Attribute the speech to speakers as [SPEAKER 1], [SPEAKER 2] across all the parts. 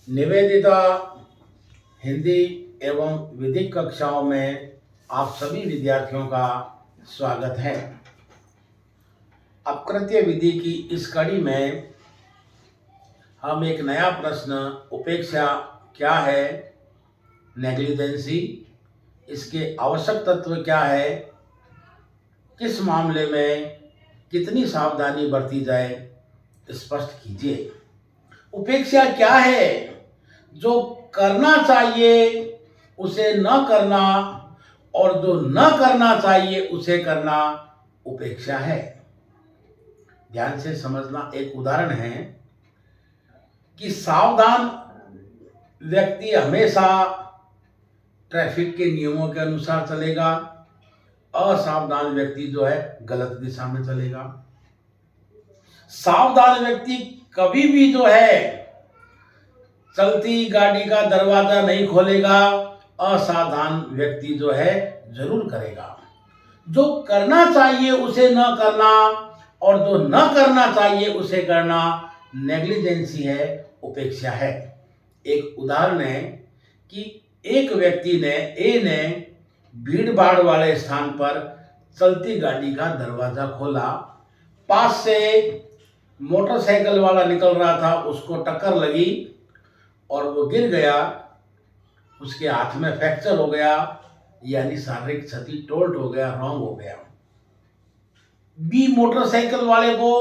[SPEAKER 1] निवेदिता हिंदी एवं विधिक कक्षाओं में आप सभी विद्यार्थियों का स्वागत है। अपकृत्य विधि की इस कड़ी में हम एक नया प्रश्न उपेक्षा क्या है, नेग्लिजेंसी, इसके आवश्यक तत्व क्या है, किस मामले में कितनी सावधानी बरती जाए, स्पष्ट कीजिए। उपेक्षा क्या है? जो करना चाहिए उसे न करना और जो न करना चाहिए उसे करना उपेक्षा है। ध्यान से समझना। एक उदाहरण है कि सावधान व्यक्ति हमेशा ट्रैफिक के नियमों के अनुसार चलेगा, असावधान व्यक्ति जो है गलत दिशा में चलेगा। सावधान व्यक्ति कभी भी जो है चलती गाड़ी का दरवाजा नहीं खोलेगा, असावधान व्यक्ति जो है जरूर करेगा। जो करना चाहिए उसे न करना और जो न करना चाहिए उसे करना नेग्लिजेंसी है, उपेक्षा है। एक उदाहरण है कि एक व्यक्ति ने ए ने भीड़ भाड़ वाले स्थान पर चलती गाड़ी का दरवाजा खोला। पास से मोटरसाइकिल वाला निकल रहा था, उसको टक्कर लगी और वो गिर गया। उसके हाथ में फ्रैक्चर हो गया, यानी शारीरिक क्षति, टोल्ट हो गया, रॉन्ग हो गया। बी मोटरसाइकिल वाले को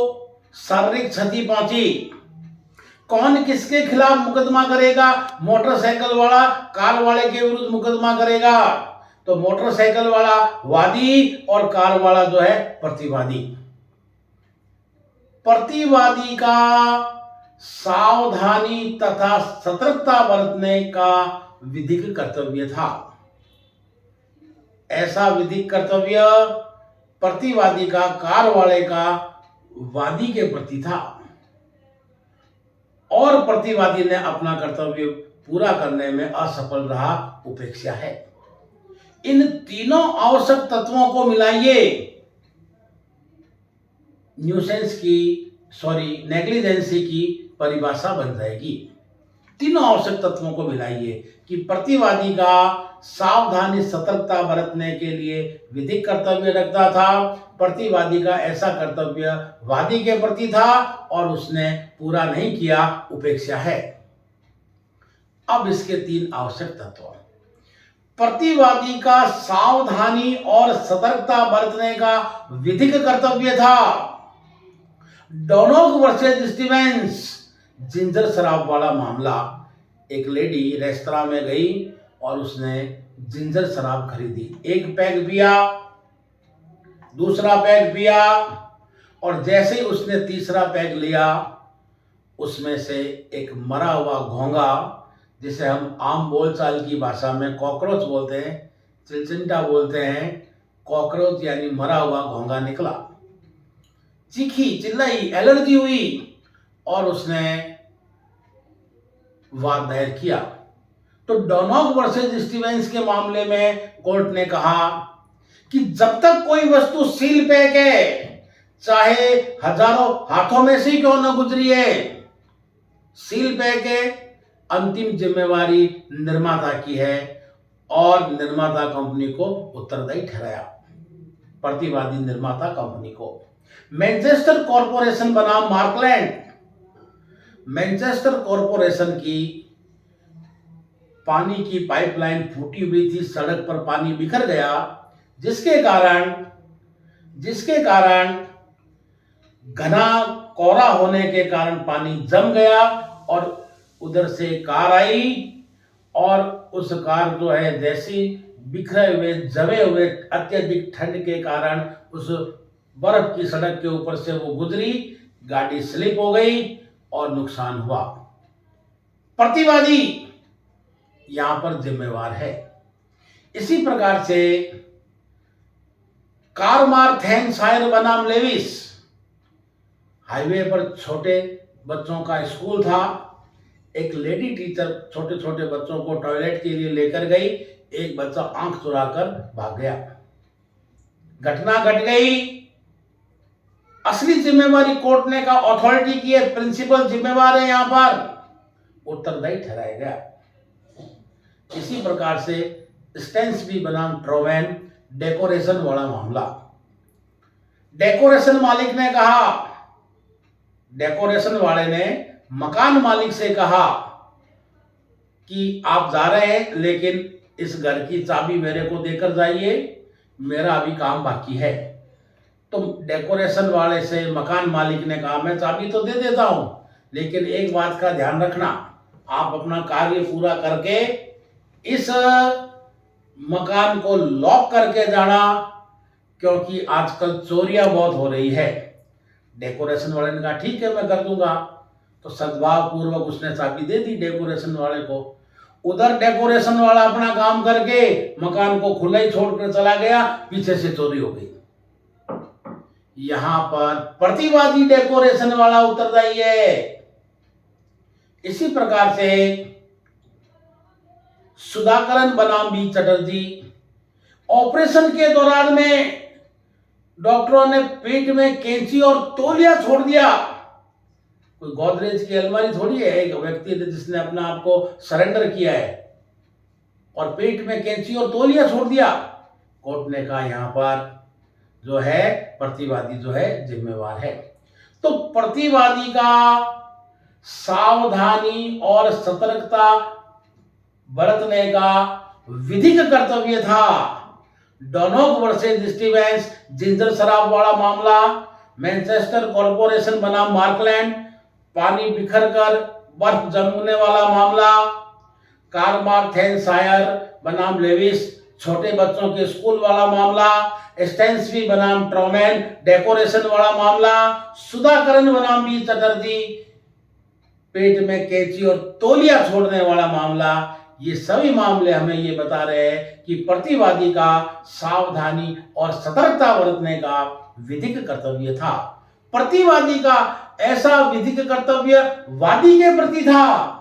[SPEAKER 1] शारीरिक क्षति पहुंची। कौन किसके खिलाफ मुकदमा करेगा? मोटरसाइकिल वाला कार वाले के विरुद्ध मुकदमा करेगा। तो मोटरसाइकिल वाला वादी और कार वाला जो है प्रतिवादी। प्रतिवादी का सावधानी तथा सतर्कता बरतने का विधिक कर्तव्य था। ऐसा विधिक कर्तव्य प्रतिवादी का कार वाले का वादी के प्रति था और प्रतिवादी ने अपना कर्तव्य पूरा करने में असफल रहा, उपेक्षा है। इन तीनों आवश्यक तत्वों को मिलाइए, नेग्लिजेंसी की परिभाषा बन जाएगी। तीनों आवश्यक तत्वों को मिलाइए कि प्रतिवादी का सावधानी सतर्कता बरतने के लिए विधिक कर्तव्य रखता था, प्रतिवादी का ऐसा कर्तव्य वादी के प्रति था और उसने पूरा नहीं किया, उपेक्षा है। अब इसके तीन आवश्यक तत्व। प्रतिवादी का सावधानी और सतर्कता बरतने का विधिक कर्तव्य था। डोनोग वर्सेस स्टीवेंस, जिंजर शराब वाला मामला। एक लेडी रेस्तरां में गई और उसने जिंजर शराब खरीदी। एक पैग पिया, दूसरा पैग पिया और जैसे ही उसने तीसरा पैग लिया, उसमें से एक मरा हुआ घोंघा, जिसे हम आम बोलचाल की भाषा में कॉकरोच बोलते हैं, चिलचिंटा बोलते हैं, कॉकरोच यानी मरा हुआ घोंघा निकला। चीखी, चिल्लाई, एलर्जी हुई और उसने वाद दायर किया। तो डोनोग वर्सेस स्टीवेंस के मामले में कोर्ट ने कहा कि जब तक कोई वस्तु सील पैक है, चाहे हजारों हाथों में से क्यों न गुजरी है, सील पैक है, अंतिम जिम्मेवारी निर्माता की है और निर्माता कंपनी को उत्तरदायी ठहराया, प्रतिवादी निर्माता कंपनी को। मैनचेस्टर कॉरपोरेशन बनाम मार्कलैंड। मैनचेस्टर कॉरपोरेशन की पानी की पाइपलाइन फूटी हुई थी, सड़क पर पानी बिखर गया, जिसके कारण घना कोहरा होने के कारण पानी जम गया और उधर से कार आई और उस कार जो है जैसी बिखरे हुए जमे हुए अत्यधिक ठंड के कारण उस बर्फ की सड़क के ऊपर से वो गुजरी, गाड़ी स्लिप हो गई और नुकसान हुआ। प्रतिवादी यहां पर जिम्मेवार है। इसी प्रकार से कार्मार्थेनशायर बनाम लेविस, हाईवे पर छोटे बच्चों का स्कूल था। एक लेडी टीचर छोटे छोटे बच्चों को टॉयलेट के लिए लेकर गई, एक बच्चा आंख चुराकर भाग गया, घटना घट गई। असली जिम्मेवारी कोर्ट ने का अथॉरिटी की है, प्रिंसिपल जिम्मेवार है यहां पर, उत्तरदायी ठहराया गया। इसी प्रकार से स्टेंसबी बनाम ट्रोवेन डेकोरेशन वाला मामला। डेकोरेशन मालिक ने कहा, डेकोरेशन वाले ने मकान मालिक से कहा कि आप जा रहे हैं लेकिन इस घर की चाबी मेरे को देकर जाइए, मेरा अभी काम बाकी है। तो डेकोरेशन वाले से मकान मालिक ने कहा, मैं चाबी तो दे देता हूं, लेकिन एक बात का ध्यान रखना, आप अपना कार्य पूरा करके इस मकान को लॉक करके जाना, क्योंकि आजकल चोरियां बहुत हो रही है। डेकोरेशन वाले ने कहा ठीक है, मैं कर दूंगा। तो सद्भाव पूर्वक उसने चाबी दे दी डेकोरेशन वाले को। उधर डेकोरेशन वाला अपना काम करके मकान को खुला ही छोड़कर चला गया, पीछे से चोरी हो गई। यहां पर प्रतिवादी डेकोरेशन वाला उत्तरदायी है। इसी प्रकार से सुधाकरन बनाम बी चटर्जी, ऑपरेशन के दौरान में डॉक्टरों ने पेट में कैंची और तौलिया छोड़ दिया। कोई गोदरेज की अलमारी थोड़ी है, एक व्यक्ति जिसने अपना आप को सरेंडर किया है और पेट में कैंची और तौलिया छोड़ दिया। कोर्ट ने कहा यहां पर जो है प्रतिवादी जो है जिम्मेवार है। तो प्रतिवादी का सावधानी और सतर्कता बरतने का विधिक कर्तव्य था। डोनोक वर्सेस स्टीवेंस जिंजर शराब वाला मामला, मैनचेस्टर कॉरपोरेशन बनाम मार्कलैंड पानी बिखर कर बर्फ जमने वाला मामला, कार्मार्थेनशायर बनाम लेविस छोटे बच्चों के स्कूल वाला मामला, स्टेंसबी बनाम ट्रोमेन डेकोरेशन वाला मामला, सुधाकरन बनाम बी चटर्जी पेट में कैंची और तौलिया छोड़ने वाला मामला, ये सभी मामले हमें ये बता रहे हैं कि प्रतिवादी का सावधानी और सतर्कता बरतने का विधिक कर्तव्य था। प्रतिवादी का ऐसा विधिक कर्तव्य वादी के प्रति था।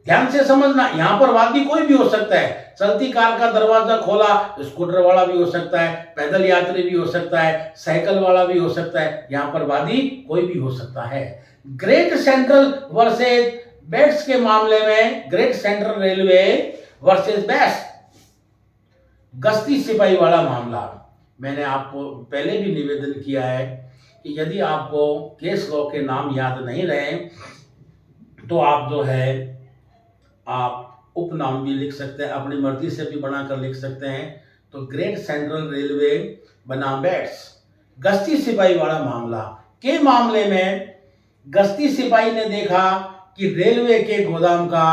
[SPEAKER 1] ध्यान से समझना, यहां पर वादी कोई भी हो सकता है। चलती कार का दरवाजा खोला, स्कूटर वाला भी हो सकता है, पैदल यात्री भी हो सकता है, साइकिल वाला भी हो सकता है। यहां पर वादी कोई भी हो सकता है। ग्रेट सेंट्रल वर्सेस बेट्स के मामले में, Great Central Railway versus Bates गश्ती सिपाही वाला मामला, मैंने आपको पहले भी निवेदन किया है कि यदि आपको केस लॉ के नाम याद नहीं रहे तो आप जो है आप उपनाम भी लिख सकते हैं, अपनी मर्जी से भी बनाकर लिख सकते हैं। तो ग्रेट सेंट्रल रेलवे बनाम बेट्स गश्ती सिपाही वाला मामला के मामले में गश्ती सिपाही ने देखा कि रेलवे के गोदाम का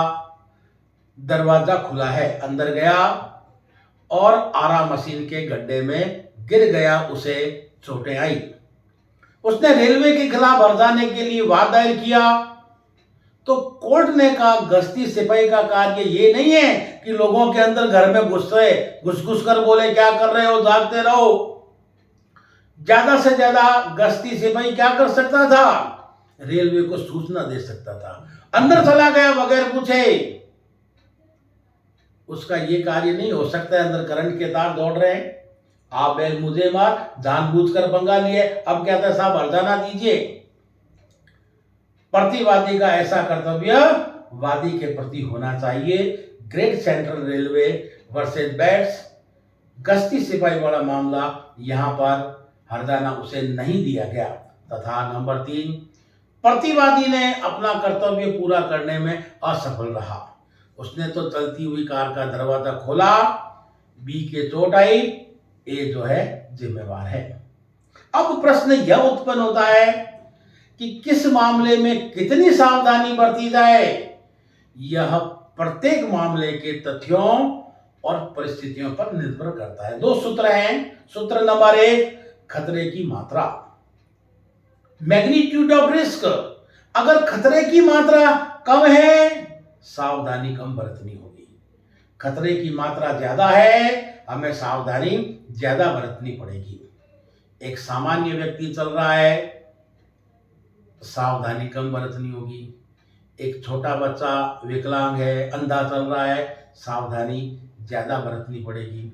[SPEAKER 1] दरवाजा खुला है, अंदर गया और आरा मशीन के गड्ढे में गिर गया, उसे चोटें आई। उसने रेलवे के खिलाफ हर्जाने के लिए वाद दायर किया। तो कोर्ट ने कहा गश्ती सिपाही का कार्य ये नहीं है कि लोगों के अंदर घर में घुस घुस कर बोले क्या कर रहे हो, जागते रहो। ज्यादा से ज्यादा गश्ती सिपाही क्या कर सकता था, रेलवे को सूचना दे सकता था। अंदर चला गया बगैर पूछे, उसका ये कार्य नहीं हो सकता है। अंदर करंट के तार दौड़ रहे हैं, आप बैल मुझे मार, जानबूझकर पंगा लिए, अब कहता है साहब हर्जाना दीजिए। प्रतिवादी का ऐसा कर्तव्य वादी के प्रति होना चाहिए। Great Central Railway versus Bates गश्ती सिपाही वाला मामला, यहां पर हर्जाना उसे नहीं दिया गया। तथा नंबर 3, प्रतिवादी ने अपना कर्तव्य पूरा करने में असफल रहा। उसने तो चलती हुई कार का दरवाजा खोला, बी के चोट आई, ए जो है जिम्मेवार है। अब प्रश्न यह उत्पन्न होता है कि किस मामले में कितनी सावधानी बरती जाए। यह प्रत्येक मामले के तथ्यों और परिस्थितियों पर निर्भर करता है। 2 सूत्र हैं। सूत्र नंबर 1, खतरे की मात्रा, मैग्नीट्यूड ऑफ रिस्क। अगर खतरे की मात्रा कम है, सावधानी कम बरतनी होगी। खतरे की मात्रा ज्यादा है, हमें सावधानी ज्यादा बरतनी पड़ेगी। एक सामान्य व्यक्ति चल रहा है, सावधानी कम बरतनी होगी। एक छोटा बच्चा विकलांग है, अंधा चल रहा है, सावधानी ज्यादा बरतनी पड़ेगी।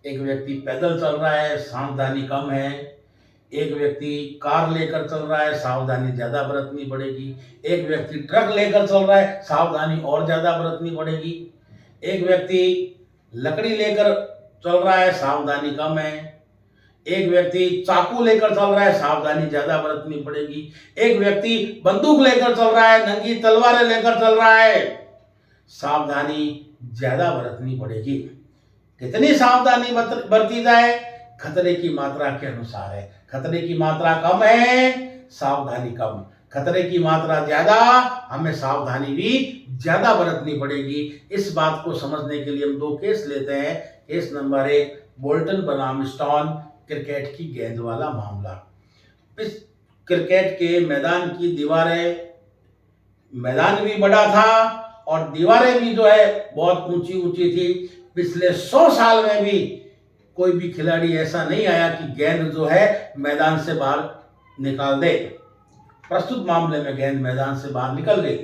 [SPEAKER 1] एक व्यक्ति पैदल चल रहा है, सावधानी कम है। एक व्यक्ति कार लेकर चल रहा है, सावधानी ज़्यादा बरतनी पड़ेगी। एक व्यक्ति ट्रक लेकर चल रहा है, सावधानी और ज़्यादा बरतनी पड़ेगी। एक व्यक्ति लकड़ी लेकर चल रहा है, सावधानी कम है। एक व्यक्ति चाकू लेकर चल रहा है, सावधानी ज़्यादा बरतनी पड़ेगी। एक व्यक्ति बंदूक लेकर चल रहा है, नंगी तलवारें लेकर चल रहा है, सावधानी ज़्यादा बरतनी पड़ेगी। कितनी सावधानी बरती जाए? खतरे की मात्रा के अनुसार है। खतरे की मात्रा कम है, सावधानी कम। खतरे की मात्रा ज्यादा, हमें सावधानी भी ज्यादा बरतनी पड़ेगी। इस बात को समझने के लिए हम दो केस लेते हैं। केस नंबर 1, बोल्टन बनाम स्टोन क्रिकेट की गेंद वाला मामला। इस क्रिकेट के मैदान की दीवारें, मैदान भी बड़ा था और दीवारें भी जो है बहुत ऊंची ऊंची थी। पिछले 100 साल में भी कोई भी खिलाड़ी ऐसा नहीं आया कि गेंद जो है मैदान से बाहर निकाल दे। प्रस्तुत मामले में गेंद मैदान से बाहर निकल गई।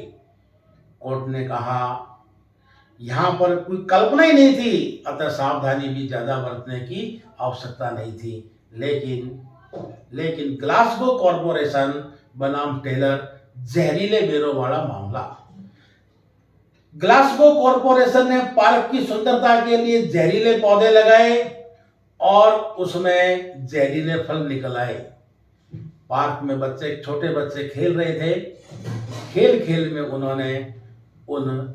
[SPEAKER 1] कोर्ट ने कहा यहाँ पर कोई कल्पना ही नहीं थी, अतः सावधानी भी ज्यादा बरतने की आवश्यकता नहीं थी। लेकिन ग्लासगो कॉरपोरेशन बनाम टेलर जहरीले बेरों वाला मामला। ग्लासगो कॉरपोरेशन ने पार्क की सुंदरता के लिए जहरीले पौधे लगाए और उसमें जहरीले फल निकल आए। पार्क में छोटे बच्चे खेल रहे थे। खेल खेल में उन्होंने उन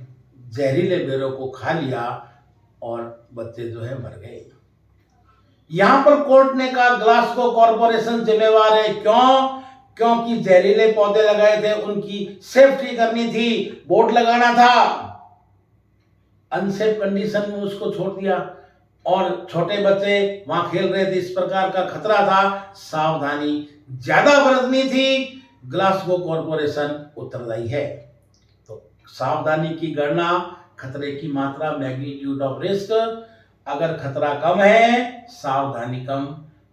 [SPEAKER 1] जहरीले बेरों को खा लिया और बच्चे जो है मर गए। यहां पर कोर्ट ने कहा ग्लासगो कॉरपोरेशन जिम्मेवार है। क्यों? क्योंकि जहरीले पौधे लगाए थे, उनकी सेफ्टी करनी थी, बोर्ड लगाना था। अनसेफ कंडीशन में उसको छोड़ दिया और छोटे बच्चे वहां खेल रहे थे, इस प्रकार का खतरा था, सावधानी ज्यादा बरतनी थी। ग्लासगो कॉरपोरेशन उत्तरदायी है। तो सावधानी की गणना, खतरे की मात्रा, मैग्नीट्यूड ऑफ रिस्क। अगर खतरा कम है, सावधानी कम।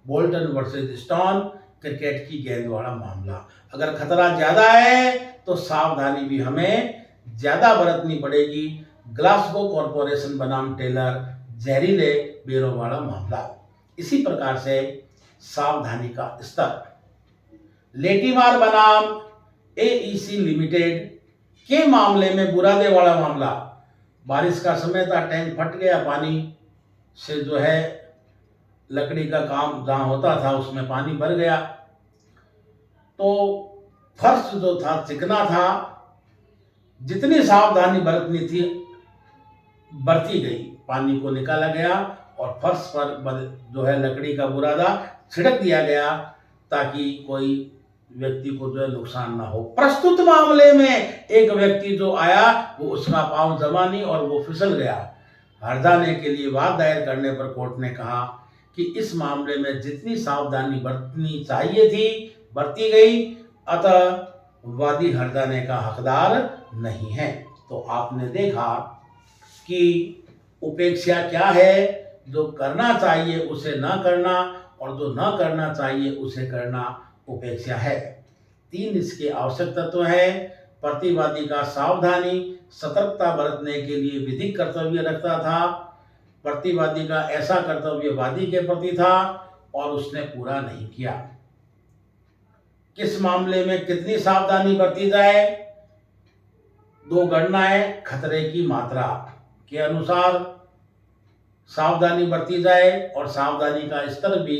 [SPEAKER 1] बोल्टन वर्सेस स्टोन क्रिकेट की गेंद वाला मामला। अगर खतरा ज्यादा है तो सावधानी भी हमें ज्यादा बरतनी पड़ेगी। ग्लासगो कॉरपोरेशन बनाम टेलर जहरीले बेरों वाला मामला। इसी प्रकार से सावधानी का स्तर। लेटीमार बनाम एईसी लिमिटेड के मामले में बुरादे वाला मामला। बारिश का समय था, टैंक फट गया, पानी से जो है लकड़ी का काम जहां होता था उसमें पानी भर गया, तो फर्श जो था चिकना था। जितनी सावधानी बरतनी थी बरती गई, पानी को निकाला गया और फर्श पर जो है लकड़ी का बुरादा छिड़क दिया गया ताकि कोई व्यक्ति को जो है नुकसान ना हो। प्रस्तुत मामले में एक व्यक्ति जो आया वो उसका पांव जमा नहीं और वो फिसल गया। हर्जाने के लिए वाद दायर करने पर कोर्ट ने कहा कि इस मामले में जितनी सावधानी बरतनी चाहिए थी बरती गई, अतः वादी हर्जाने का हकदार नहीं है। तो आपने देखा कि उपेक्षा क्या है, जो करना चाहिए उसे ना करना और जो ना करना चाहिए उसे करना उपेक्षा है। 3 इसके आवश्यक तत्व हैं। प्रतिवादी का सावधानी सतर्कता बरतने के लिए विधिक कर्तव्य रखता था। प्रतिवादी का ऐसा कर्तव्य वादी के प्रति था और उसने पूरा नहीं किया। किस मामले में कितनी सावधानी बरती जाए? 2 गणनाएं खतरे की मात्रा के अनुसार सावधानी बरती जाए और सावधानी का स्तर भी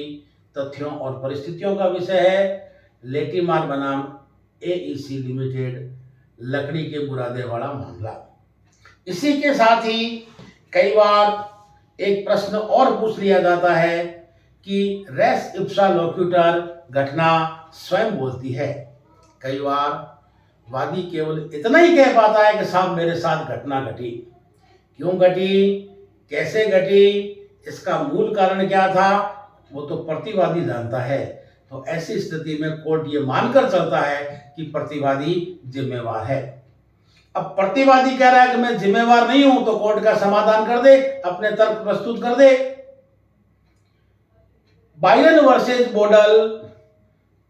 [SPEAKER 1] तथ्यों और परिस्थितियों का विषय है। लेटीमार बनाम एईसी लिमिटेड लकड़ी के बुरादे वाला मामला। इसी के साथ ही कई बार एक प्रश्न और पूछ लिया जाता है कि रेस इप्सा लोक्यूटर घटना स्वयं बोलती है। कई बार वादी केवल इतना ही कह पाता है कि साहब मेरे साथ घटना घटी। क्यों घटी, कैसे घटी, इसका मूल कारण क्या था, वो तो प्रतिवादी जानता है। तो ऐसी स्थिति में कोर्ट ये मानकर चलता है कि प्रतिवादी जिम्मेवार है। अब प्रतिवादी कह रहा है कि मैं जिम्मेवार नहीं हूं, तो कोर्ट का समाधान कर दे, अपने तर्क प्रस्तुत कर दे। बायरन वर्सेस बोडल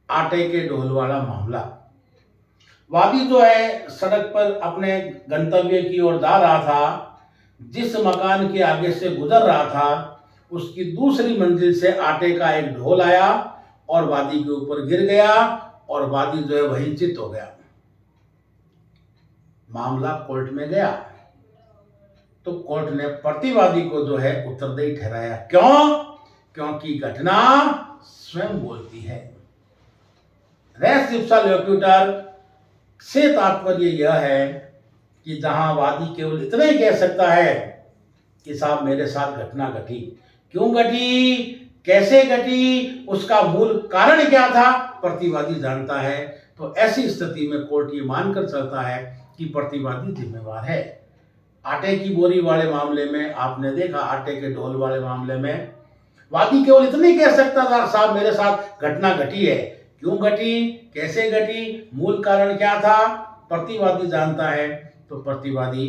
[SPEAKER 1] आटे के ढोल वाला मामला। वादी जो है सड़क पर अपने गंतव्य की ओर जा रहा था। जिस मकान के आगे से गुजर रहा था उसकी दूसरी मंजिल से आटे का एक ढोल आया और वादी के ऊपर गिर गया और वादी जो है वहीं चित हो गया। मामला कोर्ट में गया तो कोर्ट ने प्रतिवादी को जो है उत्तरदायी ठहराया। क्यों? क्योंकि घटना स्वयं बोलती है। रेस इप्सा लोक्यूटर से तात्पर्य यह है कि जहां वादी केवल इतना ही कह सकता है कि साहब मेरे साथ घटना घटी, क्यों घटी, कैसे घटी, उसका मूल कारण क्या था, प्रतिवादी जानता है। तो ऐसी स्थिति में कोर्ट ये मानकर चलता है कि प्रतिवादी जिम्मेवार है। आटे की बोरी वाले मामले में आपने देखा, आटे के ढोल वाले मामले में वादी केवल इतना ही कह सकता था साहब मेरे साथ घटना घटी है, क्यों घटी, कैसे घटी, मूल कारण क्या था, प्रतिवादी जानता है। तो प्रतिवादी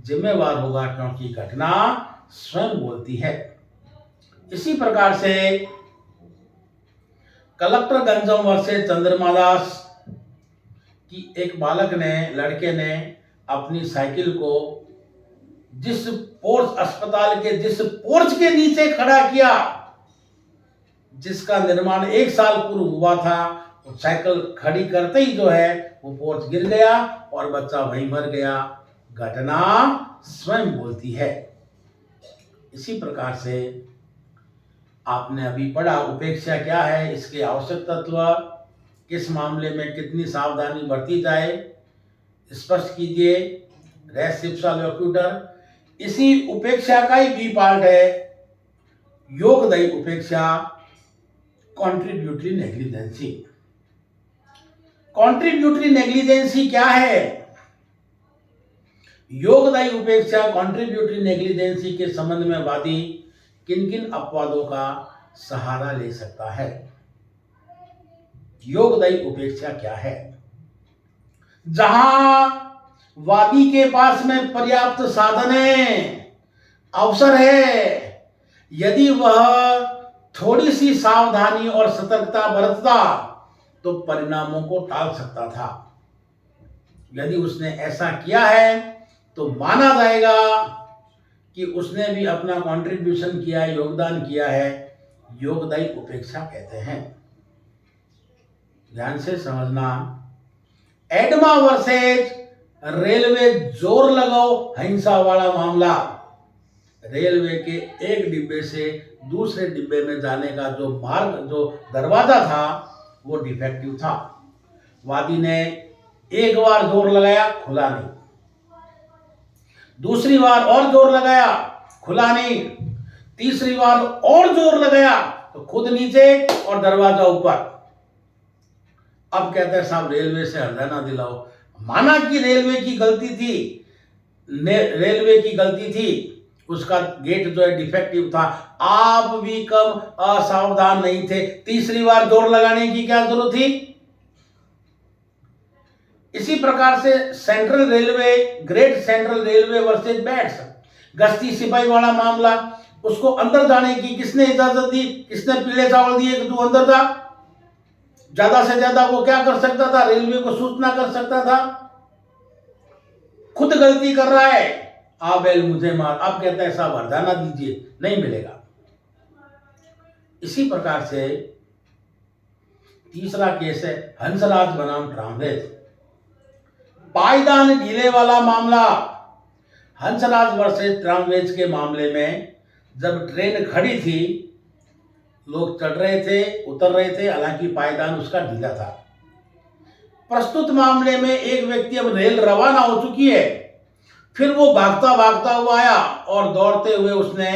[SPEAKER 1] जिम्मेवार होगा क्योंकि घटना स्वयं बोलती है। इसी प्रकार से कलेक्टर गंजम वर्सेस चंद्रमा दास की एक बालक ने, लड़के ने अपनी साइकिल को जिस पोर्च अस्पताल के जिस पोर्च के नीचे खड़ा किया, जिसका निर्माण 1 साल पूर्व हुआ था, वो साइकिल खड़ी करते ही जो है वो पोर्च गिर गया और बच्चा वहीं मर गया। घटना स्वयं बोलती है। इसी प्रकार से आपने अभी पढ़ा उपेक्षा क्या है, इसके आवश्यक तत्व, किस मामले में कितनी सावधानी बरती जाए, स्पष्ट कीजिए। रेस इप्सा लोक्यूटर। इसी उपेक्षा का ही बी पार्ट है योगदायी उपेक्षा, कॉन्ट्रीब्यूटरी नेग्लिजेंसी। कॉन्ट्रीब्यूटरी नेग्लिजेंसी क्या है? योगदायी उपेक्षा, कॉन्ट्रीब्यूटरी नेग्लिजेंसी के संबंध में वादी किन किन अपवादों का सहारा ले सकता है? योगदायी उपेक्षा क्या है? जहां वादी के पास में पर्याप्त साधन है, अवसर है, यदि वह थोड़ी सी सावधानी और सतर्कता बरतता तो परिणामों को टाल सकता था। यदि उसने ऐसा किया है तो माना जाएगा कि उसने भी अपना कंट्रीब्यूशन किया है, योगदान किया है। योगदायी उपेक्षा कहते हैं। ध्यान से समझना। एडमा वर्सेस रेलवे जोर लगाओ हिंसा वाला मामला। रेलवे के एक डिब्बे से दूसरे डिब्बे में जाने का जो मार्ग, जो दरवाजा था, वो डिफेक्टिव था। वादी ने एक बार जोर लगाया, खुला नहीं, दूसरी बार और जोर लगाया, खुला नहीं, तीसरी बार और जोर लगाया तो खुद नीचे और दरवाजा ऊपर। अब कहते हैं साहब रेलवे से हरदना दिलाओ। माना कि रेलवे की गलती थी, रेलवे की गलती थी, उसका गेट जो है डिफेक्टिव था, आप भी कम असावधान नहीं थे, तीसरी बार जोर लगाने की क्या जरूरत थी? इसी प्रकार से central railway, great Central Railway versus bats, गश्ती सिपाही वाला मामला, उसको अंदर जाने की किसने इजाजत दी, किसने पीले चावल दिए कि तू अंदर जा? ज्यादा से ज्यादा वो क्या कर सकता था? रेलवे को सूचना कर सकता था। खुद गलती कर रहा है, आ बैल मुझे मार। अब कहता है साहब हरजाना दीजिए, नहीं मिलेगा। इसी प्रकार से तीसरा केस है हंसराज बनाम ट्रामवेज, पायदान ढीले वाला मामला। हंसराज वर्सेस ट्रामवेज के मामले में जब ट्रेन खड़ी थी, लोग चढ़ रहे थे, उतर रहे थे, हालांकि पायदान उसका ढीला था। प्रस्तुत मामले में एक व्यक्ति, अब रेल रवाना हो चुकी है, फिर वो भागता भागता हुआ आया और दौड़ते हुए उसने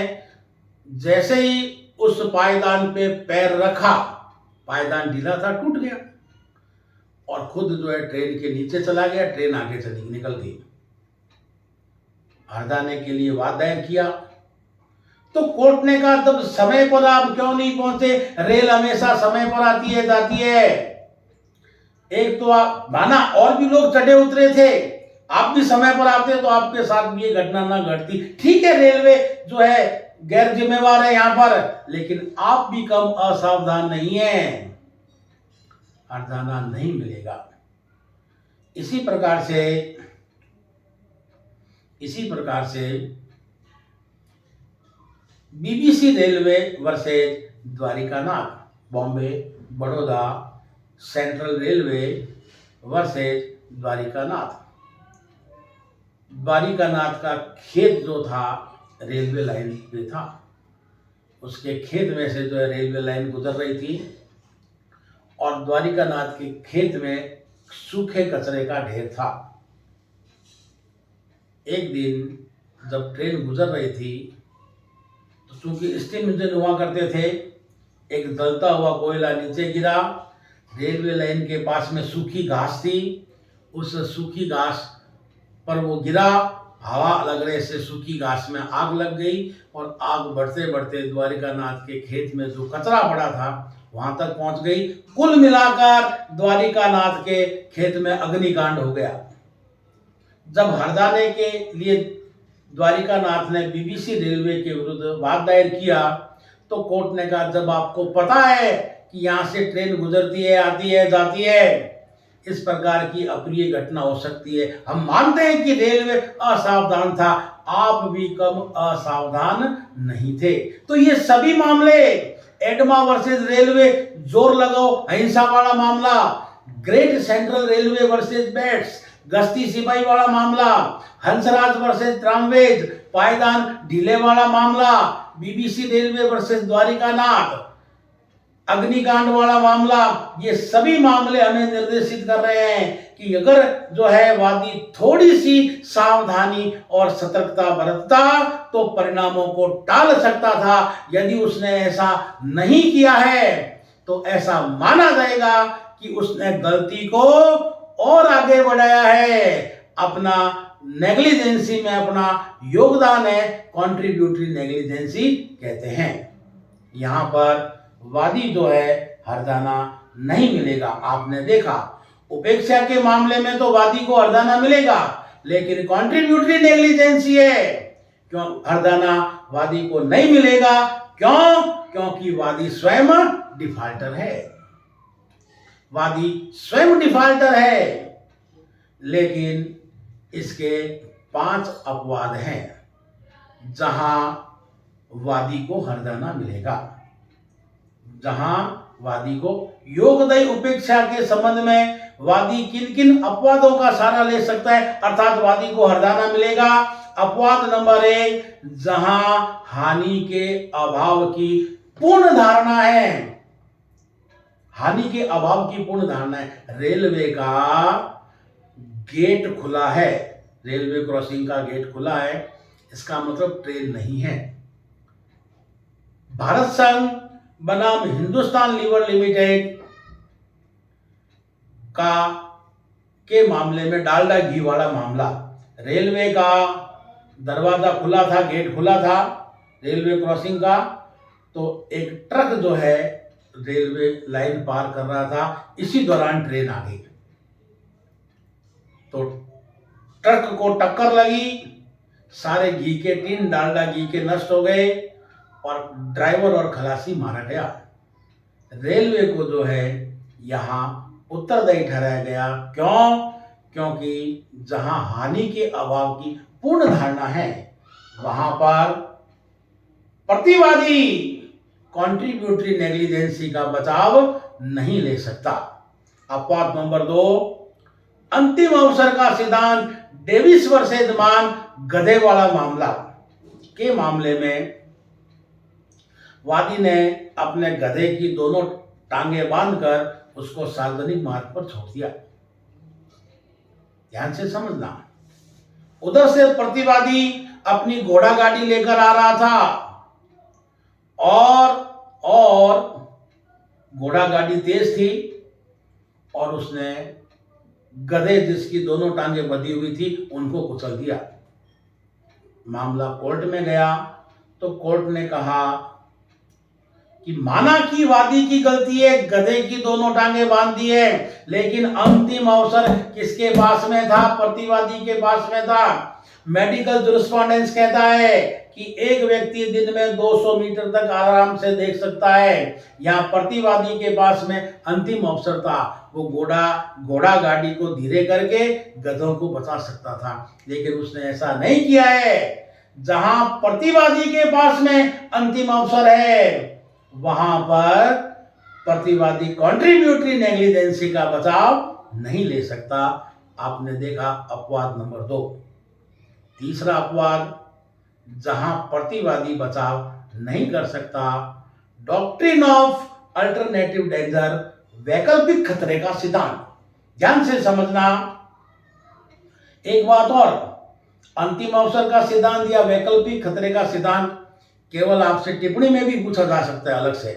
[SPEAKER 1] जैसे ही उस पायदान पे पैर रखा, पायदान ढीला था, टूट गया और खुद जो है ट्रेन के नीचे चला गया। ट्रेन आगे चली निकल गई। हरजाने के लिए वाद दायर किया तो कोर्ट ने कहा तब समय पर आप क्यों नहीं पहुंचे? रेल हमेशा समय पर आती है, जाती है। एक तो आप माना और भी लोग चढ़े उतरे थे, आप भी समय पर आते तो आपके साथ भी ये घटना ना घटती। ठीक है, रेलवे जो है गैर जिम्मेवार है यहां पर, लेकिन आप भी कम असावधान नहीं है, हरजाना नहीं मिलेगा। इसी प्रकार से BBC railway versus Dwarikanath, Bombay Baroda central railway versus Dwarikanath. Dwarikanath का खेत जो था रेलवे लाइन पे था, उसके खेत में से जो है रेलवे लाइन गुजर रही थी और द्वारिकानाथ के खेत में सूखे कचरे का ढेर था। एक दिन जब ट्रेन गुजर रही थी तो चूंकि स्टीम इंजन हुआ करते थे, एक जलता हुआ कोयला नीचे गिरा। रेलवे लाइन के पास में सूखी घास थी, उस सूखी घास पर वो गिरा, हवा लगने से सूखी घास में आग लग गई और आग बढ़ते बढ़ते द्वारिकानाथ के खेत में जो कचरा पड़ा था वहां तक पहुंच गई। कुल मिलाकर द्वारिकानाथ के खेत में अग्निकांड हो गया। जब हरजाने के लिए द्वारिकानाथ ने बीबीसी रेलवे के विरुद्ध वाद दायर किया तो कोर्ट ने कहा, जब आपको पता है कि यहाँ से ट्रेन गुजरती है, आती है, जाती है, इस प्रकार की अप्रिय घटना हो सकती है, हम मानते हैं कि रेलवे असावधान था, आप भी कम असावधान नहीं थे। तो ये सभी मामले, एडमा वर्सेस रेलवे, जोर लगाओ अहिंसा वाला मामला, Great Central Railway versus Bates, गश्ती सिपाही वाला मामला, हंसराज वर्सेस ट्रामवेज, पायदान ढीले वाला मामला, बीबीसी रेलवे वर्सेस द्वारिकानाथ, अग्निकांड वाला मामला, ये सभी मामले हमें निर्देशित कर रहे हैं कि अगर जो है वादी थोड़ी सी सावधानी और सतर्कता बरतता तो परिणामों को टाल सकता था। यदि उसने ऐसा नहीं किया है तो ऐसा माना जाएगा कि उसने गलती को और आगे बढ़ाया है, अपना नेग्लिजेंसी में अपना योगदान है, कॉन्ट्रीब्यूटरी नेग्लिजेंसी कहते हैं। यहाँ पर वादी जो है हरजाना नहीं मिलेगा। आपने देखा उपेक्षा के मामले में तो वादी को हरजाना मिलेगा, लेकिन कॉन्ट्रीब्यूटरी नेग्लिजेंसी है, क्यों हरजाना वादी को नहीं मिलेगा? क्यों? क्योंकि वादी स्वयं डिफाल्टर है, वादी स्वयं डिफाल्टर है। लेकिन इसके 5 अपवाद हैं जहां वादी को हरजाना मिलेगा। जहां वादी को योगदायी उपेक्षा के संबंध में वादी किन किन अपवादों का सहारा ले सकता है, अर्थात वादी को हरजाना मिलेगा। अपवाद नंबर 1, जहां हानि के अभाव की पूर्ण धारणा है, हानि के अभाव की पूर्ण धारणा है। रेलवे का गेट खुला है, रेलवे क्रॉसिंग का गेट खुला है, इसका मतलब ट्रेन नहीं है। भारत संघ बनाम हिंदुस्तान लीवर लिमिटेड का के मामले में डालडा घी वाला मामला, रेलवे का दरवाजा खुला था, गेट खुला था रेलवे क्रॉसिंग का, तो एक ट्रक जो है रेलवे लाइन पार कर रहा था, इसी दौरान ट्रेन आ गई, तो ट्रक को टक्कर लगी, सारे घी के टीन डालडा घी के नष्ट हो गए और ड्राइवर और खलासी मारा गया। रेलवे को जो है यहाँ उत्तरदायी ठहराया गया। क्यों? क्योंकि जहां हानि के अभाव की पूर्ण धारणा है वहां पर प्रतिवादी कॉन्ट्रीब्यूटरी नेग्लिजेंसी का बचाव नहीं ले सकता। अपवाद नंबर 2, अंतिम अवसर का सिद्धांत, डेविस वर्सेस मान गधे वाला मामला के मामले में वादी ने अपने गधे की दोनों टांगे बांधकर उसको सार्वजनिक मार्ग पर छोड़ दिया। ध्यान से समझना, उधर से प्रतिवादी अपनी घोड़ा गाड़ी लेकर आ रहा था और घोड़ा गाड़ी तेज थी और उसने गधे जिसकी दोनों टांगे बंधी हुई थी उनको कुचल दिया। मामला कोर्ट में गया तो कोर्ट ने कहा कि माना कि वादी की गलती है, गधे की दोनों टांगे बांध दी है, लेकिन अंतिम अवसर किसके पास में था? प्रतिवादी के पास में था। मेडिकल जुरिस्प्रूडेंस कहता है कि एक व्यक्ति दिन में 200 मीटर तक आराम से देख सकता है। यहाँ प्रतिवादी के पास में अंतिम अवसर था, वो घोड़ा गाड़ी को धीरे करके गधों को बचा सकता था, लेकिन उसने ऐसा नहीं किया है। जहां प्रतिवादी के पास में अंतिम अवसर है वहां पर प्रतिवादी कॉन्ट्रीब्यूटरी नेग्लिजेंसी का बचाव नहीं ले सकता। आपने देखा अपवाद नंबर 2। तीसरा अपवाद जहां प्रतिवादी बचाव नहीं कर सकता, डॉक्ट्रिन ऑफ अल्टरनेटिव डेंजर, वैकल्पिक खतरे का सिद्धांत। ध्यान से समझना। एक बात और, अंतिम अवसर का सिद्धांत या वैकल्पिक खतरे का सिद्धांत केवल आपसे टिप्पणी में भी पूछा जा सकता है अलग से,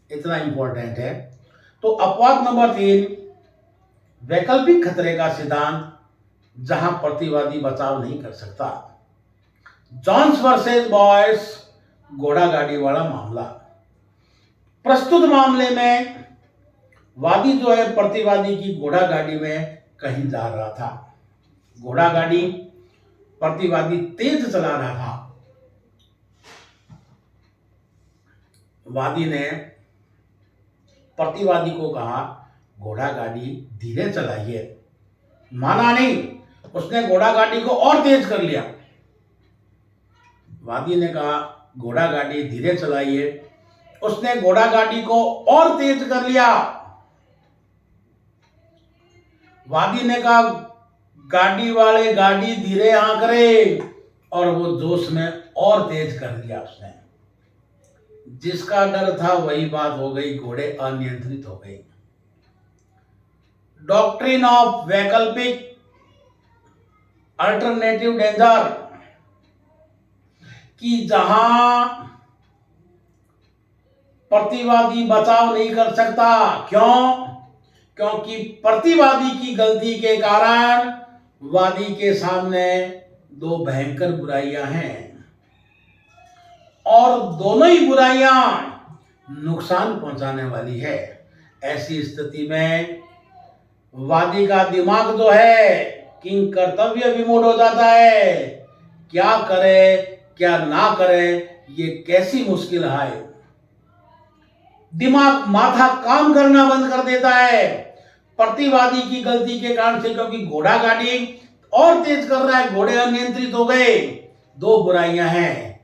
[SPEAKER 1] इतना इंपॉर्टेंट है। तो अपवाद नंबर 3, वैकल्पिक खतरे का सिद्धांत जहां प्रतिवादी बचाव नहीं कर सकता। जॉन्स वर्सेस बॉयस, घोड़ा गाड़ी वाला मामला। प्रस्तुत मामले में वादी जो है प्रतिवादी की घोड़ा गाड़ी में कहीं जा रहा था। घोड़ा गाड़ी प्रतिवादी तेज चला रहा था। वादी ने प्रतिवादी को कहा घोड़ा गाड़ी धीरे चलाइए। माना नहीं, उसने घोड़ा गाड़ी को और तेज कर लिया। वादी ने कहा घोड़ा गाड़ी धीरे चलाइए, उसने घोड़ा गाड़ी को और तेज कर लिया। वादी ने कहा गाड़ी वाले गाड़ी धीरे हाँ करे, और वो जोश में और तेज कर दिया उसने। जिसका डर था वही बात हो गई, घोड़े अनियंत्रित हो गए। डॉक्ट्रिन ऑफ वैकल्पिक अल्टरनेटिव डेंजर, कि जहां प्रतिवादी बचाव नहीं कर सकता। क्यों? क्योंकि प्रतिवादी की गलती के कारण वादी के सामने 2 भयंकर बुराइयां हैं, और दोनों ही बुराइयां नुकसान पहुंचाने वाली है। ऐसी स्थिति में वादी का दिमाग जो है किंग कर्तव्य विमूढ़ हो जाता है। क्या करे क्या ना करे, ये कैसी मुश्किल है। दिमाग, माथा काम करना बंद कर देता है प्रतिवादी की गलती के कारण से, क्योंकि घोड़ा गाड़ी और तेज कर रहा है, घोड़े अनियंत्रित हो गए। 2 बुराइयां हैं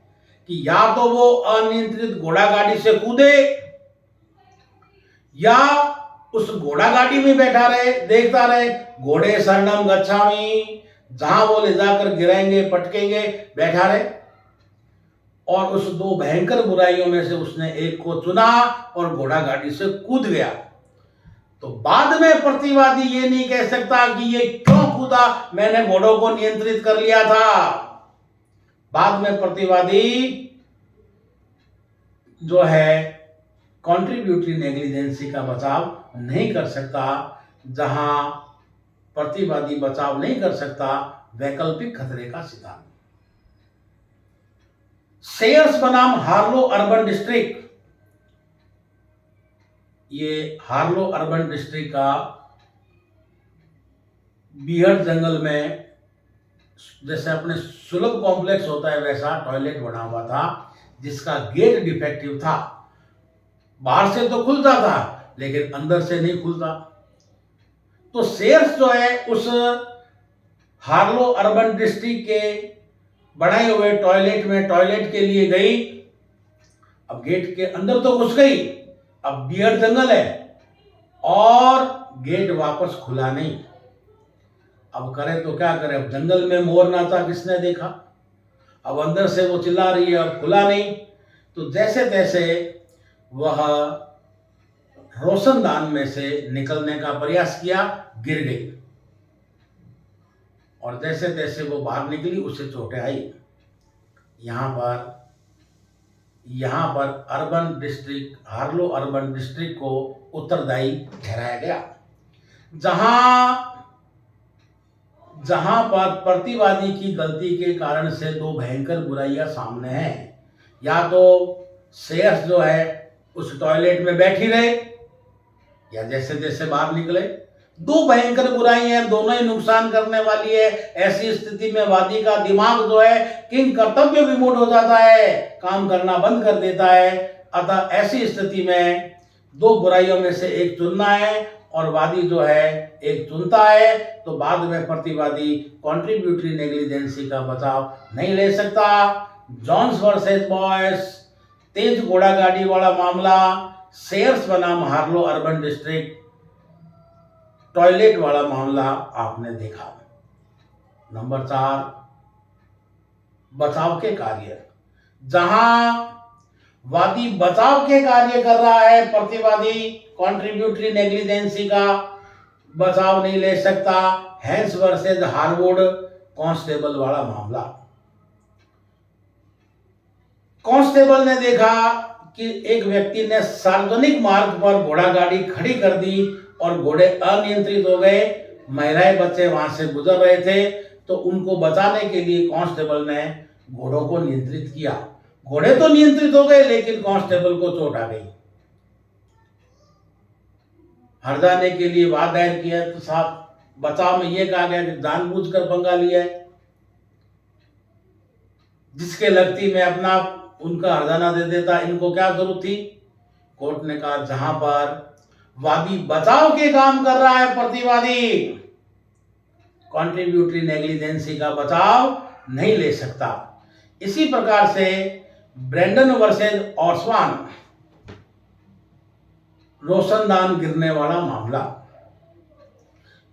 [SPEAKER 1] कि या तो वो अनियंत्रित घोड़ा गाड़ी से कूदे, या उस घोड़ा गाड़ी में बैठा रहे, देखता रहे घोड़े शरणम गच्छामि, जहां वो ले जाकर गिराएंगे पटकेंगे, बैठा रहे। और उस 2 भयंकर बुराइयों में से उसने एक को चुना और घोड़ा गाड़ी से कूद गया। तो बाद में प्रतिवादी ये नहीं कह सकता कि ये क्यों कूदा, मैंने घोड़ों को नियंत्रित कर लिया था। बाद में प्रतिवादी जो है कॉन्ट्रीब्यूटरी नेग्लिजेंसी का बचाव नहीं कर सकता। जहां प्रतिवादी बचाव नहीं कर सकता, वैकल्पिक खतरे का सिद्धांत। सेयर्स बनाम हार्लो अर्बन डिस्ट्रिक्ट, ये हार्लो अर्बन डिस्ट्रिक्ट का बीहड़ जंगल में, जैसे अपने सुलभ कॉम्प्लेक्स होता है वैसा टॉयलेट बना हुआ था, जिसका गेट डिफेक्टिव था। बाहर से तो खुलता था लेकिन अंदर से नहीं खुलता। तो सेयर्स जो है उस हार्लो अर्बन डिस्ट्रिक्ट के बनाए हुए टॉयलेट में टॉयलेट के लिए गई। अब गेट के अंदर तो घुस गई, अब बीहड़ जंगल है और गेट वापस खुला नहीं। अब करे तो क्या करे, अब जंगल में मोर नाचा किसने देखा। अब अंदर से वो चिल्ला रही है, अब खुला नहीं। तो जैसे तैसे वह रोशनदान में से निकलने का प्रयास किया, गिर गई, और जैसे तैसे वो बाहर निकली, उसे चोटें आई। यहाँ पर urban district, Harlow urban district को उत्तरदायी ठहराया गया। जहां पर प्रतिवादी की गलती के कारण से 2 भयंकर बुराइयां सामने हैं। या तो सेयर्स जो है उस टॉयलेट में बैठी रहे, या जैसे जैसे बाहर निकले। 2 भयंकर बुराई हैं, दोनों ही नुकसान करने वाली है। ऐसी स्थिति में वादी का दिमाग जो है किंग कर्तव्य विमूढ़ हो जाता है, काम करना बंद कर देता है। अतः ऐसी स्थिति में 2 बुराइयों में से एक चुनना है, और वादी जो है एक चुनता है। तो बाद में प्रतिवादी कॉन्ट्रीब्यूटरी नेग्लिजेंसी का बचाव नहीं ले सकता। जॉन्स वर्सेस बॉयस, तेज घोड़ा गाड़ी वाला मामला, शेयर्स बनाम हार्लो अर्बन डिस्ट्रिक्ट टॉयलेट वाला मामला आपने देखा। नंबर 4, बचाव के कार्य। जहां वादी बचाव के कार्य कर रहा है, प्रतिवादी कॉन्ट्रीब्यूटरी नेग्लिजेंसी का बचाव नहीं ले सकता। हैंस वर्सेस हार्वुड कांस्टेबल वाला मामला। कांस्टेबल ने देखा कि एक व्यक्ति ने सार्वजनिक मार्ग पर घोड़ा गाड़ी खड़ी कर दी और घोड़े अनियंत्रित हो गए। महिलाएं बच्चे वहां से गुजर रहे थे, तो उनको बचाने के लिए कांस्टेबल ने घोड़ों को नियंत्रित किया। घोड़े तो नियंत्रित हो गए, लेकिन कांस्टेबल को चोट आ गई। हरजाने के लिए वाद दायर किया, तो साहब बचाव में यह कहा गया कि जानबूझकर पंगा लिया है, जिसके लगती मैं अपना उनका हरजाना दे देता, इनको क्या जरूरत थी। कोर्ट ने कहा जहां पर वादी बचाव के काम कर रहा है, प्रतिवादी कॉन्ट्रीब्यूटरी नेग्लिजेंसी का बचाव नहीं ले सकता। इसी प्रकार से ब्रेंडन वर्सेस ऑस्वान रोशनदान गिरने वाला मामला।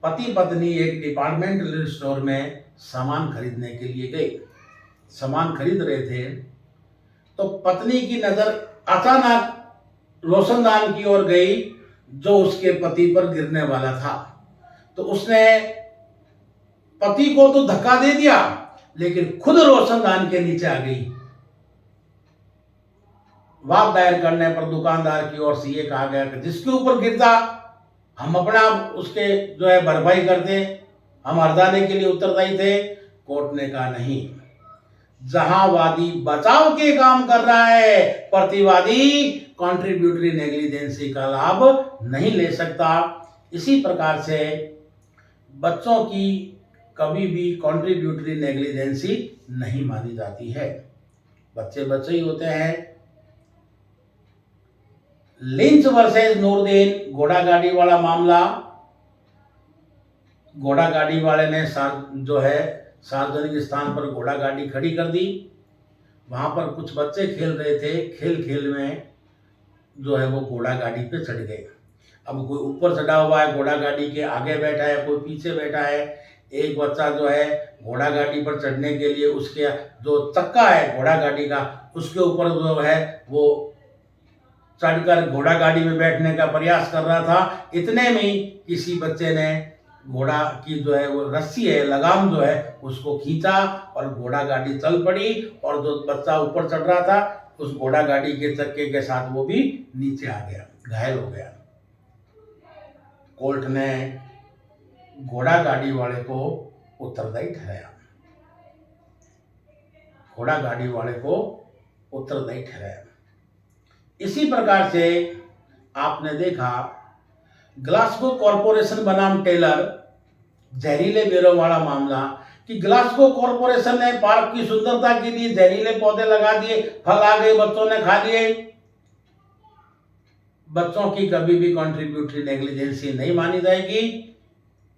[SPEAKER 1] पति पत्नी एक डिपार्टमेंटल स्टोर में सामान खरीदने के लिए गए। सामान खरीद रहे थे, तो पत्नी की नजर अचानक रोशनदान की ओर गई, जो उसके पति पर गिरने वाला था। तो उसने पति को तो धक्का दे दिया, लेकिन खुद रोशनदान के नीचे आ गई। वाद दायर करने पर दुकानदार की ओर से यह कहा गया कि जिसके ऊपर गिरता हम अपना उसके जो है भरपाई करते, हम हरजाने के लिए उत्तरदायी थे। कोर्ट ने कहा नहीं, जहां वादी बचाव के काम कर रहा है, प्रतिवादी कॉन्ट्रीब्यूटरी नेग्लिजेंसी का लाभ नहीं ले सकता। इसी प्रकार से बच्चों की कभी भी कॉन्ट्रीब्यूटरी नेग्लिजेंसी नहीं मानी जाती है। बच्चे बच्चे ही होते हैं। लिंच वर्सेस नूरदीन घोड़ा गाड़ी वाला मामला। घोड़ा गाड़ी वाले ने जो है सार्वजनिक स्थान पर घोड़ा गाड़ी खड़ी कर दी। वहां पर कुछ बच्चे खेल रहे थे, खेल खेल में जो है वो घोड़ा गाड़ी पे चढ़ गए। अब कोई ऊपर चढ़ा हुआ है, घोड़ा गाड़ी के आगे बैठा है, कोई पीछे बैठा है। एक बच्चा जो है घोड़ा गाड़ी पर चढ़ने के लिए उसके जो चक्का है घोड़ा गाड़ी का, उसके ऊपर जो है वो चढ़कर घोड़ा गाड़ी में बैठने का प्रयास कर रहा था। इतने में ही किसी बच्चे ने घोड़ा की जो है वो रस्सी है, लगाम जो है उसको खींचा और घोड़ा गाड़ी चल पड़ी। और जो बच्चा ऊपर चढ़ रहा था, उस घोड़ा गाड़ी के चक्के के साथ वो भी नीचे आ गया, घायल हो गया। कोर्ट ने घोड़ा गाड़ी वाले को उत्तरदायी ठहराया। घोड़ा गाड़ी वाले को उत्तरदायी ठहराया। इसी प्रकार से आपने देखा ग्लासगो कॉरपोरेशन बनाम टेलर जहरीले बेरों वाला मामला, कि ग्लासगो कॉरपोरेशन ने पार्क की सुंदरता के लिए जहरीले पौधे लगा दिए, फल आ गए, बच्चों ने खा लिए। बच्चों की कभी भी कॉन्ट्रीब्यूटरी नेग्लिजेंसी नहीं मानी जाएगी।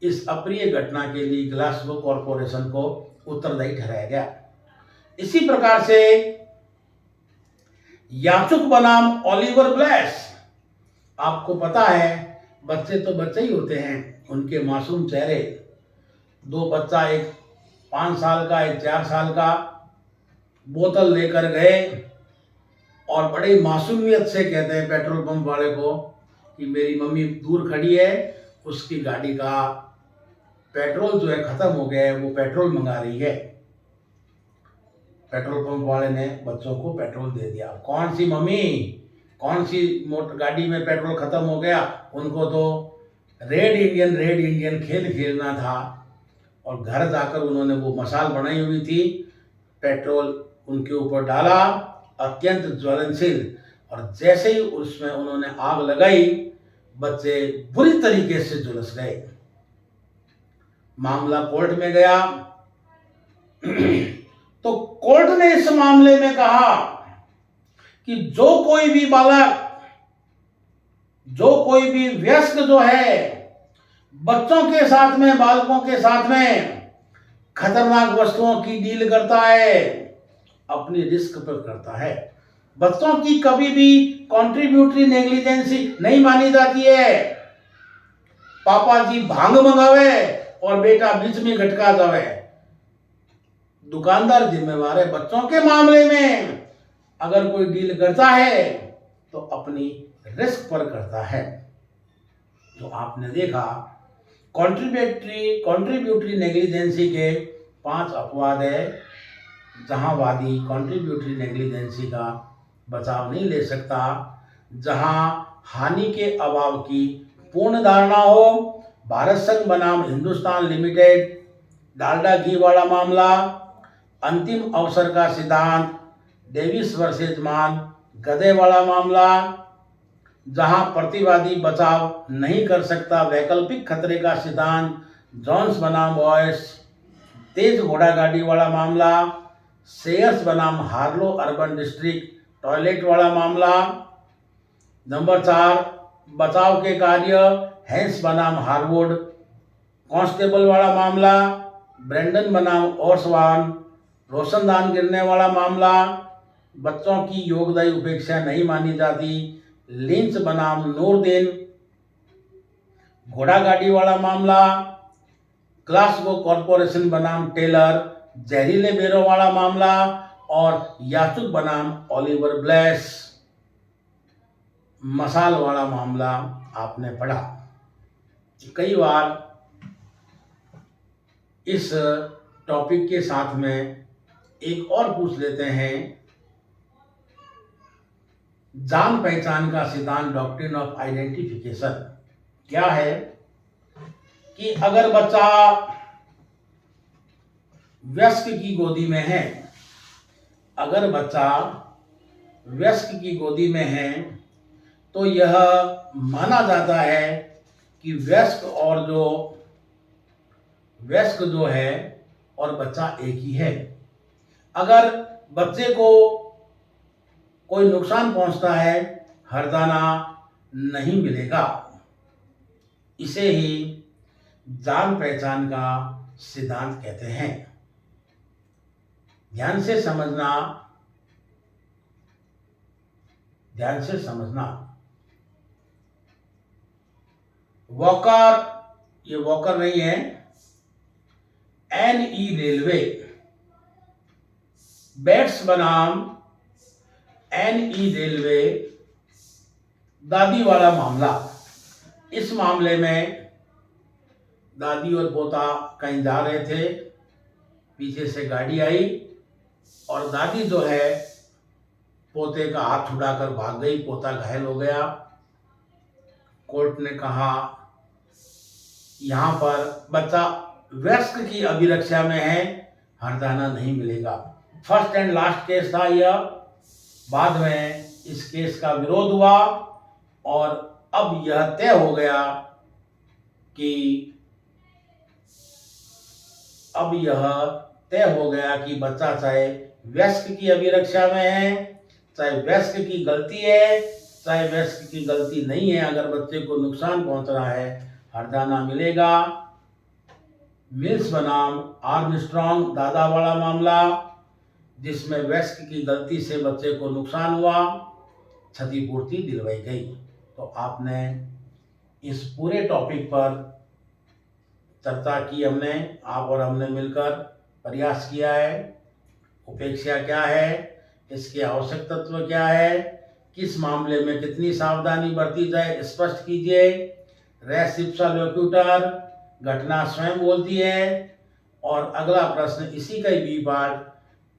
[SPEAKER 1] इस अप्रिय घटना के लिए ग्लासगो कॉरपोरेशन को उत्तरदायी ठहराया गया। इसी प्रकार से याचुक बनाम ओलिवर ब्लेस। आपको पता है बच्चे तो बच्चे ही होते हैं, उनके मासूम चेहरे। दो बच्चा, एक 5 साल का, एक 4 साल का, बोतल लेकर गए और बड़े मासूमियत से कहते हैं पेट्रोल पंप वाले को कि मेरी मम्मी दूर खड़ी है, उसकी गाड़ी का पेट्रोल जो है खत्म हो गया है, वो पेट्रोल मंगा रही है। पेट्रोल पंप वाले ने बच्चों को पेट्रोल दे दिया। कौन सी मम्मी, कौन सी मोटर गाड़ी में पेट्रोल खत्म हो गया, उनको तो रेड इंडियन खेल खेलना था। और घर जाकर उन्होंने वो मसाल बनाई हुई थी, पेट्रोल उनके ऊपर डाला, अत्यंत ज्वलनशील, और जैसे ही उसमें उन्होंने आग लगाई, बच्चे बुरी तरीके से झुलस गए। मामला कोर्ट में गया तो कोर्ट ने इस मामले में कहा कि जो कोई भी बालक, जो कोई भी वयस्क जो है बच्चों के साथ में, बालकों के साथ में खतरनाक वस्तुओं की डील करता है, अपनी रिस्क पर करता है, बच्चों की कभी भी कॉन्ट्रीब्यूटरी नेग्लिजेंसी नहीं मानी जाती है। पापा जी भांग मंगावे और बेटा बीच में घटका जावे, दुकानदार जिम्मेवार है। बच्चों के मामले में अगर कोई डील करता है तो अपनी रिस्क पर करता है। तो आपने देखा कॉन्ट्रीब्यूटरी नेग्लिजेंसी के 5 अपवाद है जहां वादी कॉन्ट्रीब्यूटरी नेग्लिजेंसी का बचाव नहीं ले सकता, जहां हानि के अभाव की पूर्ण धारणा हो। भारत संघ बनाम हिंदुस्तान लिमिटेड, डालडा घी वाला मामला, अंतिम अवसर का सिद्धांत, डेविस वर्सेज मान, गधे वाला मामला, जहां प्रतिवादी बचाव नहीं कर सकता, वैकल्पिक खतरे का सिद्धांत, जॉन्स बनाम बॉयस, तेज घोड़ा गाड़ी वाला मामला, सेयर्स बनाम हार्लो अर्बन डिस्ट्रिक्ट टॉयलेट वाला मामला। नंबर 4 बचाव के कार्य, हैंस बनाम हार्वुड कांस्टेबल वाला मामला, ब्रेंडन बनाम ओर्सवान रोशनदान गिरने वाला मामला, बच्चों की योगदायी उपेक्षा नहीं मानी जाती, लिंच बनाम नूरदीन घोड़ा गाड़ी वाला मामला, ग्लासगो कॉरपोरेशन बनाम टेलर जहरीले बेरों वाला मामला, और याचुक बनाम ओलिवर ब्लेस मसाल वाला मामला आपने पढ़ा। कई बार इस टॉपिक के साथ में एक और पूछ लेते हैं, जान पहचान का सिद्धांत, डॉक्ट्रिन ऑफ आइडेंटिफिकेशन क्या है कि अगर बच्चा वयस्क की गोदी में है, अगर बच्चा वयस्क की गोदी में है तो यह माना जाता है कि वयस्क जो है और बच्चा एक ही है। अगर बच्चे को कोई नुकसान पहुंचता है, हर्जाना नहीं मिलेगा। इसे ही जान पहचान का सिद्धांत कहते हैं। ध्यान से समझना। वॉकर, ये वॉकर नहीं है, NE रेलवे, बेट्स बनाम NE रेलवे दादी वाला मामला। इस मामले में दादी और पोता कहीं जा रहे थे, पीछे से गाड़ी आई और दादी जो है पोते का हाथ छुड़ाकर भाग गई, पोता घायल हो गया। कोर्ट ने कहा यहाँ पर बच्चा वयस्क की अभिरक्षा में है, हर्जाना नहीं मिलेगा। फर्स्ट एंड लास्ट केस था यह। बाद में इस केस का विरोध हुआ और अब यह तय हो गया कि बच्चा चाहे वयस्क की अभिरक्षा में है, चाहे वयस्क की गलती है, चाहे वयस्क की गलती नहीं है, अगर बच्चे को नुकसान पहुंच रहा है, हर्जाना मिलेगा। मिल्स बनाम आर्मस्ट्रॉन्ग दादा वाला मामला, जिसमें वयस्क की गलती से बच्चे को नुकसान हुआ, क्षतिपूर्ति दिलवाई गई। तो आपने इस पूरे टॉपिक पर चर्चा की, आप और हमने मिलकर प्रयास किया है। उपेक्षा क्या है, इसके आवश्यक तत्व क्या है, किस मामले में कितनी सावधानी बरती जाए, स्पष्ट कीजिए। रेस इप्सा लोक्यूटर, घटना स्वयं बोलती है। और अगला प्रश्न इसी का ही बी पार्ट,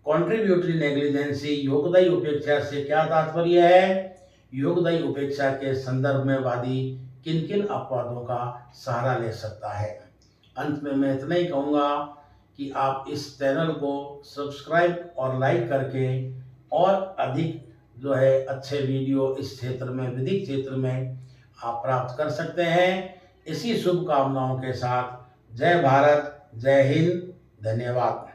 [SPEAKER 1] कॉन्ट्रीब्यूटरी नेग्लिजेंसी योगदायी उपेक्षा से क्या तात्पर्य है। योगदायी उपेक्षा के संदर्भ में वादी किन किन अपवादों का सहारा ले सकता है। अंत में मैं इतना ही कहूँगा कि आप इस चैनल को सब्सक्राइब और लाइक करके और अधिक जो है अच्छे वीडियो इस क्षेत्र में, विधिक क्षेत्र में आप प्राप्त कर सकते हैं। इसी शुभकामनाओं के साथ जय भारत, जय हिंद, धन्यवाद।